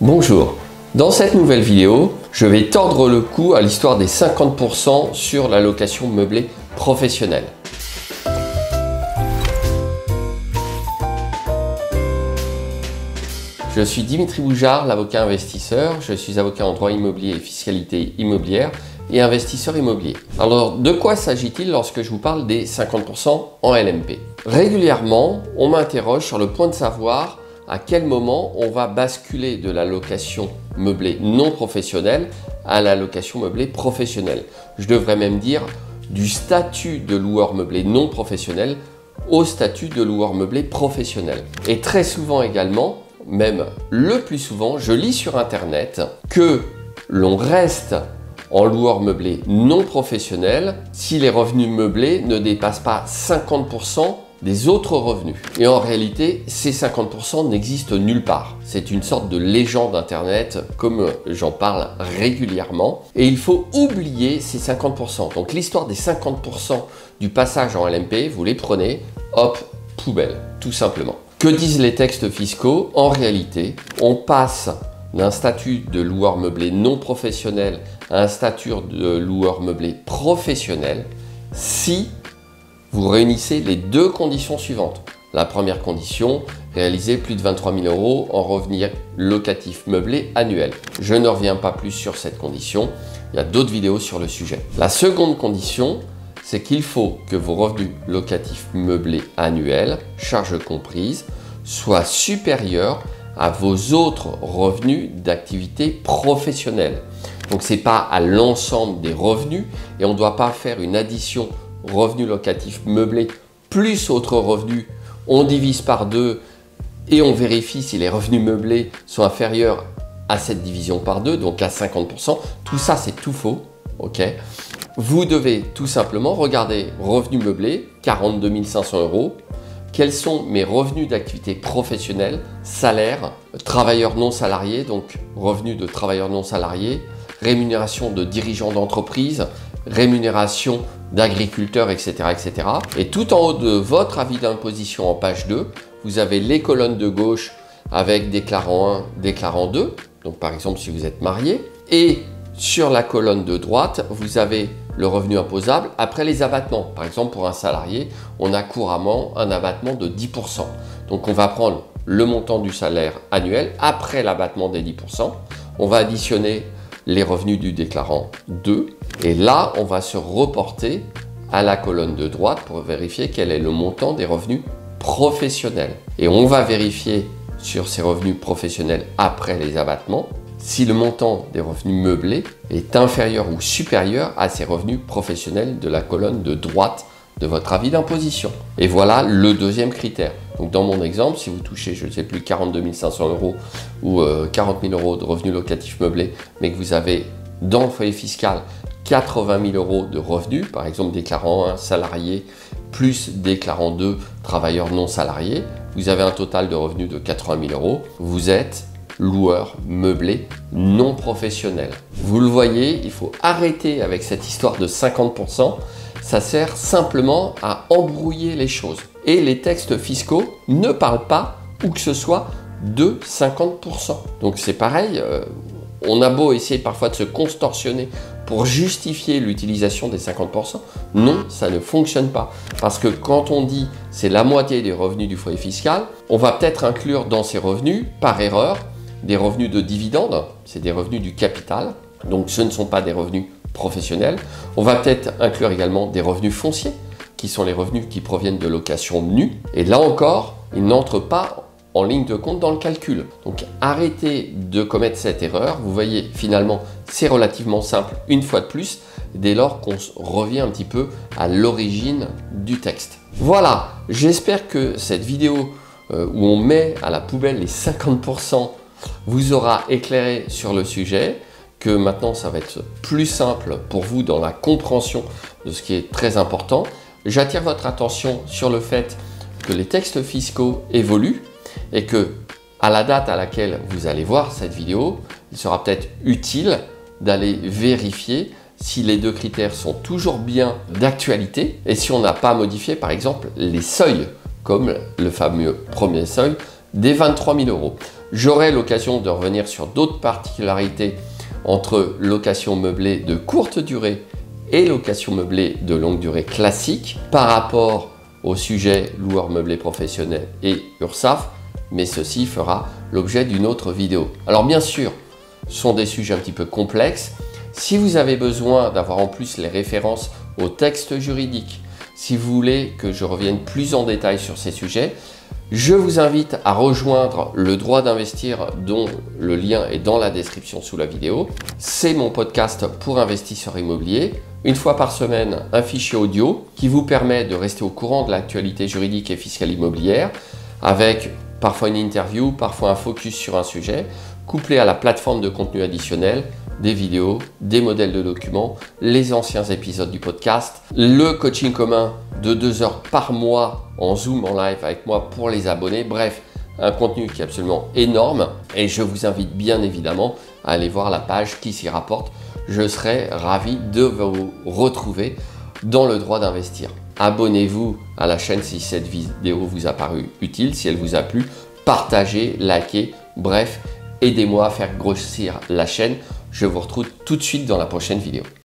Bonjour, dans cette nouvelle vidéo, je vais tordre le cou à l'histoire des 50% sur la location meublée professionnelle. Je suis Dimitri Boujard, l'avocat investisseur. Je suis avocat en droit immobilier et fiscalité immobilière et investisseur immobilier. Alors, de quoi s'agit-il lorsque je vous parle des 50% en LMP? Régulièrement, on m'interroge sur le point de savoir à quel moment on va basculer de la location meublée non professionnelle à la location meublée professionnelle. Je devrais même dire du statut de loueur meublé non professionnel au statut de loueur meublé professionnel. Et très souvent également, même le plus souvent, je lis sur internet que l'on reste en loueur meublé non professionnel si les revenus meublés ne dépassent pas 50% des autres revenus. Et en réalité, ces 50% n'existent nulle part. C'est une sorte de légende internet, comme j'en parle régulièrement. Et il faut oublier ces 50%. Donc l'histoire des 50% du passage en LMP, vous les prenez, hop, poubelle, tout simplement. Que disent les textes fiscaux? En réalité, on passe d'un statut de loueur meublé non professionnel à un statut de loueur meublé professionnel si vous réunissez les deux conditions suivantes. La première condition, réaliser plus de 23 000 € en revenus locatifs meublés annuels. Je ne reviens pas plus sur cette condition, il y a d'autres vidéos sur le sujet. La seconde condition, c'est qu'il faut que vos revenus locatifs meublés annuels, charges comprises, soient supérieurs à vos autres revenus d'activité professionnelle. Donc ce n'est pas à l'ensemble des revenus et on ne doit pas faire une addition revenus locatifs meublés plus autres revenus, on divise par 2 et on vérifie si les revenus meublés sont inférieurs à cette division par 2, donc à 50%. Tout ça, c'est tout faux. Ok. Vous devez tout simplement regarder revenus meublés, 42 500 €. Quels sont mes revenus d'activité professionnelle, salaire, travailleurs non salariés, donc revenus de travailleurs non salariés, rémunération de dirigeants d'entreprise, rémunération d'agriculteurs, etc., etc. Et tout en haut de votre avis d'imposition en page 2, vous avez les colonnes de gauche avec déclarant 1, déclarant 2. Donc par exemple si vous êtes marié. Et sur la colonne de droite, vous avez le revenu imposable après les abattements. Par exemple pour un salarié, on a couramment un abattement de 10%. Donc on va prendre le montant du salaire annuel après l'abattement des 10%. On va additionner les revenus du déclarant 2 et là on va se reporter à la colonne de droite pour vérifier quel est le montant des revenus professionnels et on va vérifier sur ces revenus professionnels après les abattements si le montant des revenus meublés est inférieur ou supérieur à ces revenus professionnels de la colonne de droite de votre avis d'imposition. Et voilà le deuxième critère. Donc dans mon exemple, si vous touchez, je ne sais plus, 42 500 € ou 40 000 € de revenus locatifs meublés, mais que vous avez dans le foyer fiscal 80 000 € de revenus, par exemple déclarant 1 salarié plus déclarant 2 travailleurs non salariés, vous avez un total de revenus de 80 000 €, vous êtes loueur meublé non professionnel. Vous le voyez, il faut arrêter avec cette histoire de 50%. Ça sert simplement à embrouiller les choses. Et les textes fiscaux ne parlent pas, où que ce soit, de 50%. Donc c'est pareil, on a beau essayer parfois de se contorsionner pour justifier l'utilisation des 50%. Non, ça ne fonctionne pas. Parce que quand on dit c'est la moitié des revenus du foyer fiscal, on va peut-être inclure dans ces revenus, par erreur, des revenus de dividendes, c'est des revenus du capital. Donc ce ne sont pas des revenus professionnels. On va peut-être inclure également des revenus fonciers, qui sont les revenus qui proviennent de location nue. Et là encore, ils n'entrent pas en ligne de compte dans le calcul. Donc arrêtez de commettre cette erreur. Vous voyez, finalement, c'est relativement simple une fois de plus, dès lors qu'on revient un petit peu à l'origine du texte. Voilà, j'espère que cette vidéo où on met à la poubelle les 50% vous aura éclairé sur le sujet, que maintenant ça va être plus simple pour vous dans la compréhension de ce qui est très important. J'attire votre attention sur le fait que les textes fiscaux évoluent et que à la date à laquelle vous allez voir cette vidéo, il sera peut-être utile d'aller vérifier si les deux critères sont toujours bien d'actualité et si on n'a pas modifié par exemple les seuils, comme le fameux premier seuil des 23 000 euros. J'aurai l'occasion de revenir sur d'autres particularités entre location meublée de courte durée et location meublée de longue durée classique par rapport au sujet loueur meublé professionnel et URSSAF, mais ceci fera l'objet d'une autre vidéo. Alors bien sûr, ce sont des sujets un petit peu complexes. Si vous avez besoin d'avoir en plus les références aux textes juridiques, si vous voulez que je revienne plus en détail sur ces sujets, je vous invite à rejoindre le droit d'investir dont le lien est dans la description sous la vidéo. C'est mon podcast pour investisseurs immobiliers. Une fois par semaine, un fichier audio qui vous permet de rester au courant de l'actualité juridique et fiscale immobilière avec parfois une interview, parfois un focus sur un sujet, couplé à la plateforme de contenu additionnel, des vidéos, des modèles de documents, les anciens épisodes du podcast, le coaching commun de 2 heures par mois en Zoom, en live avec moi pour les abonnés. Bref, un contenu qui est absolument énorme et je vous invite bien évidemment à aller voir la page qui s'y rapporte. Je serai ravi de vous retrouver dans le droit d'investir. Abonnez-vous à la chaîne si cette vidéo vous a paru utile, si elle vous a plu, partagez, likez, bref, aidez-moi à faire grossir la chaîne. Je vous retrouve tout de suite dans la prochaine vidéo.